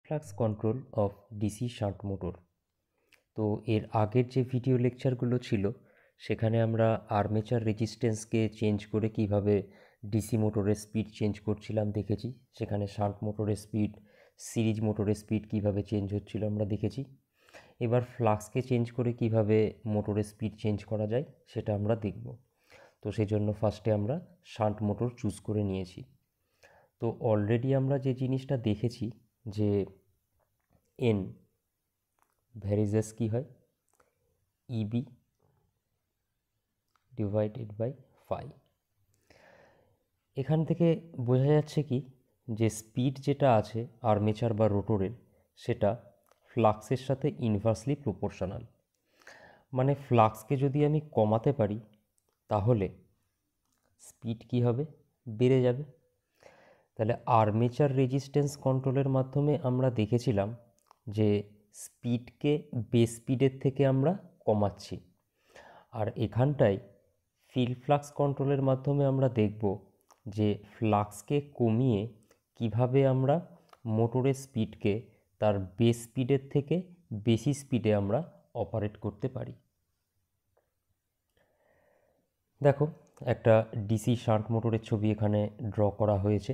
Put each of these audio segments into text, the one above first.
Flux control of DC shunt motor. তো এর আগের যে ভিডিও লেকচারগুলো ছিল সেখানে আমরা আর্মেচার রেজিস্ট্যান্সকে চেঞ্জ করে কিভাবে ডিসি মোটরের স্পিড চেঞ্জ করছিলাম দেখেছি। সেখানে শান্ট মোটরের স্পিড, সিরিজ মোটরের স্পিড কিভাবে চেঞ্জ হচ্ছিল আমরা দেখেছি। এবার ফ্লাক্সকে চেঞ্জ করে কিভাবে মোটরের স্পিড চেঞ্জ করা যায় সেটা আমরা দেখব। তো সেই জন্য ফার্স্টে আমরা শান্ট মোটর চুজ করে নিয়েছি। তো অলরেডি আমরা যে জিনিসটা দেখেছি যে এন ভ্যারিজেস কী হয়, ইবি ডিভাইডেড বাই ফাই। এখান থেকে বোঝা যাচ্ছে কি যে স্পিড যেটা আছে আর্মেচার বা রোটরের সেটা ফ্লাক্সের সাথে ইনভার্সলি প্রপোর্শনাল। মানে ফ্লাক্সকে যদি আমি কমাতে পারি তাহলে স্পিড কী হবে, বেড়ে যাবে। তাহলে আর্মেচার রেজিস্ট্যান্স কন্ট্রোলের মাধ্যমে আমরা দেখেছিলাম যে স্পিডকে বেস স্পিডের থেকে আমরা কমাচ্ছি, আর এখানটায় ফিল্ড ফ্লাক্স কন্ট্রোলের মাধ্যমে আমরা দেখব যে ফ্লাক্সকে কমিয়ে কিভাবে আমরা মোটরের স্পিডকে তার বেস স্পিডের থেকে বেশি স্পিডে আমরা অপারেট করতে পারি। দেখো, একটা ডিসি শান্ট মোটরের ছবি এখানে ড্র করা হয়েছে,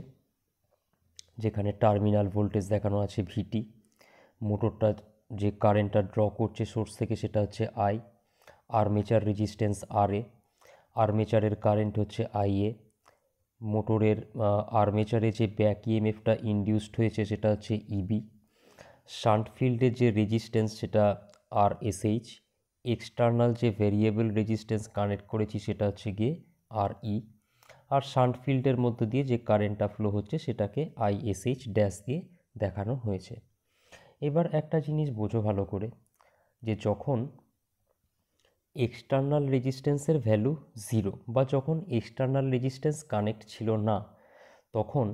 যেখানে টার্মিনাল ভোল্টেজ দেখানো আছে ভিটি। মোটরটা যে কারেন্টটা ড্র করছে সোর্স থেকে সেটা হচ্ছে আই। আর্মেচার রেজিস্ট্যান্স আরএ, আর্মেচারের কারেন্ট হচ্ছে আইএ। মোটরের আর্মেচারে যে ব্যাক ইএমএফটা ইনডিউসড হয়েছে সেটা হচ্ছে ইবি। শান্ট ফিল্ডের যে রেজিস্ট্যান্স সেটা আরএসএইচ। এক্সটার্নাল যে ভেরিয়েবল রেজিস্ট্যান্স কানেক্ট করেছি সেটা হচ্ছে গিয়ে আরই। আর শান্ট ফিল্ডের মধ্য দিয়ে যে কারেন্টটা ফ্লো হচ্ছে সেটাকে আইএসএইচ ড্যাশ দিয়ে দেখানো হয়েছে। এবার একটা জিনিস বোঝো ভালো করে, যে যখন এক্সটার্নাল রেজিস্ট্যান্সের ভ্যালু 0 বা যখন এক্সটার্নাল রেজিস্ট্যান্স কানেক্ট ছিল না, তখন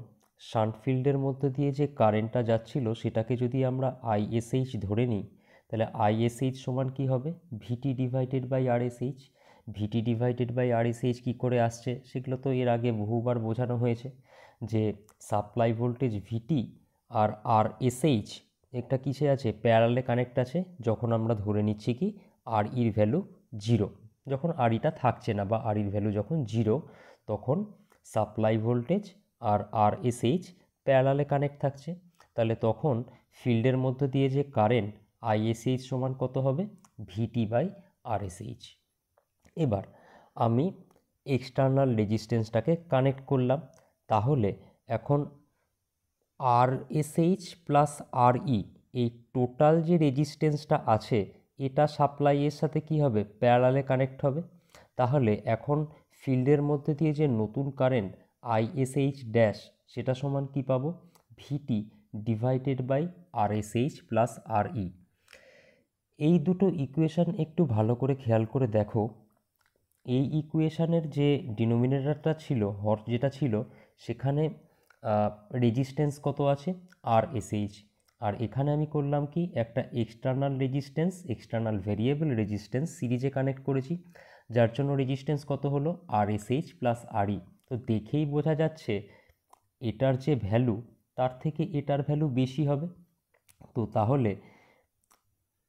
শান্ট ফিল্ডের মধ্যে দিয়ে যে কারেন্টটা যাচ্ছিল সেটাকে যদি আমরা আইএসএইচ ধরে নিই, তাহলে আইএসএইচ সমান কী হবে, VT divided by RSH. VT divided by RSH কী করে আসছে সেগুলো তো এর আগে বহুবার বোঝানো হয়েছে, যে সাপ্লাই ভোল্টেজ ভিটি আর আরএসএইচ একটা কিসে আছে, প্যারালে কানেক্ট আছে, যখন আমরা ধরে নিচ্ছি কি আর ইর ভ্যালু 0। যখন আরইটা থাকছে না বা আরইর ভ্যালু যখন 0, তখন সাপ্লাই ভোল্টেজ আর আরএসএইচ প্যারালালে কানেক্ট থাকছে। তাহলে তখন ফিল্ডের মধ্যে দিয়ে যে কারেন্ট আইএসএইচ সমান কত হবে, ভিটি বাই আরএসএইচ। এবার আমি এক্সটার্নাল রেজিস্ট্যান্সটাকে কানেক্ট করলাম, তাহলে এখন আরএসএইচ প্লাস আরই এই টোটাল যে রেজিস্ট্যান্সটা আছে এটা সাপ্লাইয়ের সাথে কি হবে, প্যারালালে কানেক্ট হবে। তাহলে এখন ফিল্ডের মধ্যে দিয়ে যে নতুন কারেন্ট আইএসএইচ ড্যাশ সেটা সমান কি পাবো, ভিটি ডিভাইডেড বাই আরএসএইচ প্লাস আরই। এই দুটো ইকুয়েশান একটু ভালো করে খেয়াল করে দেখো। এই ইকুয়েশানের যে ডিনোমিনেটরটা ছিল, হর যেটা ছিল, সেখানে রেজিস্ট্যান্স কত আছে, আরএসএইচ। আর এখানে আমি করলাম কি, একটা external resistance, external variable resistance সিরিজে কানেক্ট করেছি, যার জন্য রেজিস্ট্যান্স কত হলো, আরএসএইচ প্লাস আরই। তো দেখেই বোঝা যাচ্ছে এটার যে ভ্যালু তার থেকে এটার ভ্যালু বেশি হবে। তো তাহলে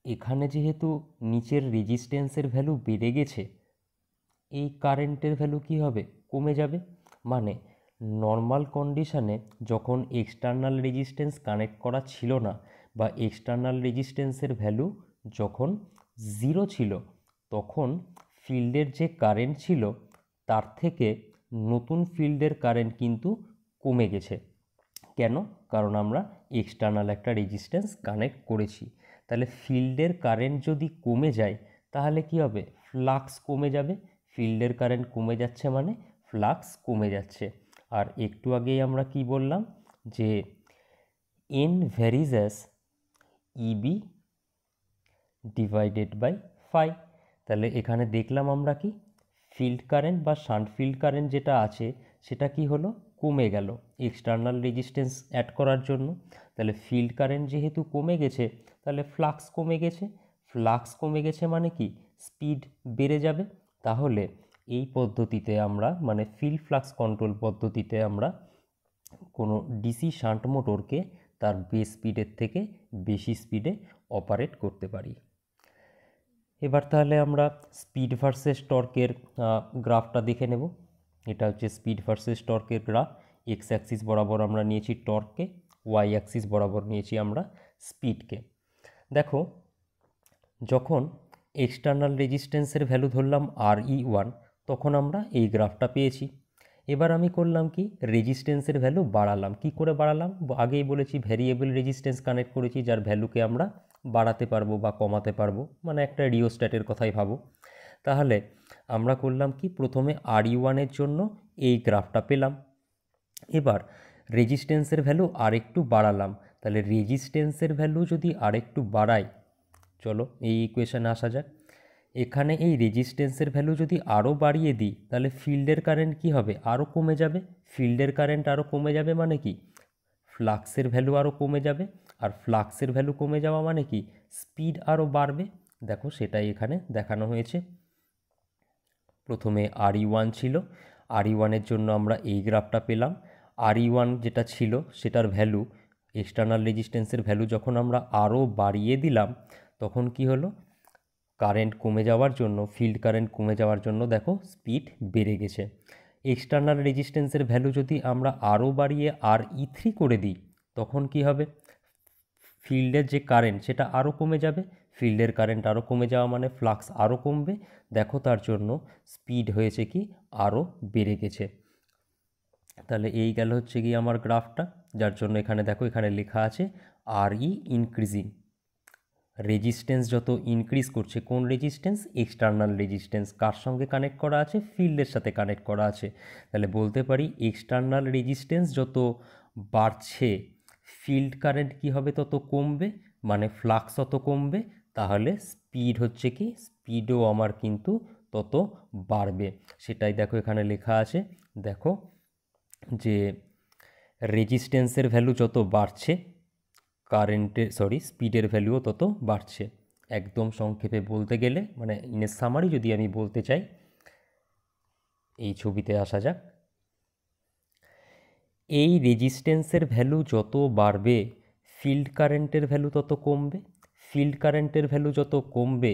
এখানে যেহেতু নিচের রেজিস্ট্যান্সের ভ্যালু বেড়ে গেছে, এই কারেন্টের ভ্যালু কী হবে, কমে যাবে। মানে নর্মাল কন্ডিশানে যখন এক্সটার্নাল রেজিস্ট্যান্স কানেক্ট করা ছিল না বা এক্সটার্নাল রেজিস্ট্যান্সের ভ্যালু যখন 0 ছিল, তখন ফিল্ডের যে কারেন্ট ছিল তার থেকে নতুন ফিল্ডের কারেন্ট কিন্তু কমে গেছে। কেন? কারণ আমরা এক্সটার্নাল একটা রেজিস্ট্যান্স কানেক্ট করেছি। তাহলে ফিল্ডের কারেন্ট যদি কমে যায় তাহলে কি হবে, ফ্লাক্স কমে যাবে। ফিল্ডের কারেন্ট কমে যাচ্ছে মানে ফ্লাক্স কমে যাচ্ছে। আর একটু আগেই আমরা কি বললাম, যে N varies as Eb divided by phi. তাহলে এখানে দেখলাম আমরা কি, ফিল্ড কারেন্ট বা শান্ট ফিল্ড কারেন্ট যেটা আছে সেটা কি হলো, কমে গেল এক্সটার্নাল রেজিস্ট্যান্স অ্যাড করার জন্য। তাহলে ফিল্ড কারেন্ট যেহেতু কমে গেছে তাহলে ফ্লাক্স কমে গেছে। ফ্লাক্স কমে গেছে মানে কি, স্পিড বেড়ে যাবে। তাহলে এই পদ্ধতিতে আমরা, মানে ফিল্ড ফ্লাক্স কন্ট্রোল পদ্ধতিতে আমরা কোনো ডিসি শান্ট মোটরকে তার বেস স্পিডের থেকে বেশি স্পিডে অপারেট করতে পারি। এবার তাহলে আমরা স্পিড ভার্সেস টর্কের গ্রাফটা দেখে নেব। এটা হচ্ছে স্পিড ভার্সেস টর্কের গ্রাফ। এক্স অ্যাক্সিস বরাবর আমরা নিয়েছি টর্ককে, ওয়াই অ্যাক্সিস বরাবর নিয়েছি আমরা স্পিডকে। দেখো, যখন এক্সটার্নাল রেজিস্ট্যান্সের ভ্যালু ধরলাম RE1, তখন আমরা এই গ্রাফটা পেয়েছি। এবার আমি করলাম কি, রেজিস্ট্যান্সের ভ্যালু বাড়ালাম। কি করে বাড়ালাম? আগেই বলেছি ভ্যারিয়েবল রেজিস্ট্যান্স কানেক্ট করেছি, যার ভ্যালুকে আমরা বাড়াতে পারবো বা কমাতে পারবো, মানে একটা রিওস্ট্যাটের কথাই ভাবো। তাহলে আমরা করলাম কি, প্রথমে RE1-এর জন্য এই গ্রাফটা পেলাম। এবার রেজিস্ট্যান্সের ভ্যালু আরেকটু বাড়ালাম। তাহলে রেজিস্ট্যান্সের ভ্যালু যদি আরেকটু বাড়াই, চলো এই ইকুয়েশানে আসা যাক। এখানে এই রেজিস্ট্যান্সের ভ্যালু যদি আরও বাড়িয়ে দিই, তাহলে ফিল্ডের কারেন্ট কি হবে? আরও কমে যাবে। ফিল্ডের কারেন্ট আরও কমে যাবে মানে কি, ফ্লাক্সের ভ্যালু আরও কমে যাবে। আর ফ্লাক্সের ভ্যালু কমে যাওয়া মানে কি, স্পিড আরও বাড়বে। দেখো, সেটাই এখানে দেখানো হয়েছে। প্রথমে RE1 ছিল, RE1-এর জন্য আমরা এই গ্রাফটা পেলাম। RE1 যেটা ছিল সেটার ভ্যালু, এক্সটার্নাল রেজিস্ট্যান্সের ভ্যালু যখন আমরা আরও বাড়িয়ে দিলাম, তখন কি হলো, কারেন্ট কমে যাওয়ার জন্য, ফিল্ড কারেন্ট কমে যাওয়ার জন্য দেখো স্পিড বেড়ে গেছে। এক্সটার্নাল রেজিস্ট্যান্সের ভ্যালু যদি আমরা আরও বাড়িয়ে RE3 করে দিই, তখন কি হবে, ফিল্ডের যে কারেন্ট সেটা আরও কমে যাবে। ফিল্ডের কারেন্ট আরও কমে যাওয়া মানে ফ্লাক্স আরও কমবে। দেখো, তার জন্য স্পিড হয়েছে কি, আরও বেড়ে গেছে। তাহলে এই গেল হচ্ছে কি আমার গ্রাফটা, যার জন্য এখানে দেখো, এখানে লেখা আছে RE ইনক্রিজিং। রেজিস্ট্যান্স যত ইনক্রিজ করছে, কোন রেজিস্ট্যান্স? External resistance. কার সঙ্গে কানেক্ট করা আছে? ফিল্ডের সাথে কানেক্ট করা আছে। তাহলে বলতে পারি এক্সটার্নাল রেজিস্ট্যান্স যত বাড়ছে, ফিল্ড কারেন্ট কি হবে, তত কমবে, মানে ফ্লাক্স তত কমবে। তাহলে স্পিড হচ্ছে কি, স্পিডও আমার কিন্তু তত বাড়বে। সেটাই দেখো এখানে লেখা আছে। দেখো যে রেজিস্ট্যান্সের ভ্যালু যত বাড়ছে, স্পিডের ভ্যালুও তত বাড়ছে। একদম সংক্ষেপে বলতে গেলে, মানে ইন এ সামারি যদি আমি বলতে চাই, এই ছবিতে আসা যাক। এই রেজিস্ট্যান্সের ভ্যালু যত বাড়বে, ফিল্ড কারেন্টের ভ্যালু তত কমবে। ফিল্ড কারেন্টের ভ্যালু যত কমবে,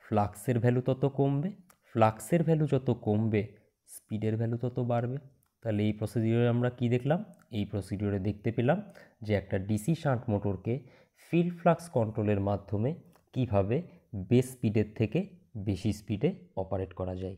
ফ্লাক্সের ভ্যালু তত কমবে। ফ্লাক্সের ভ্যালু যত কমবে, স্পিডের ভ্যালু তত বাড়বে। তাহলে এই প্রসিডিওরে আমরা কি দেখলাম? এই প্রসিডিওরে দেখতে পেলাম যে একটা ডিসি শান্ট মোটরকে ফিল্ড ফ্লাক্স কন্ট্রোলের মাধ্যমে কিভাবে বেস স্পিডের থেকে বেশি স্পিডে অপারেট করা যায়।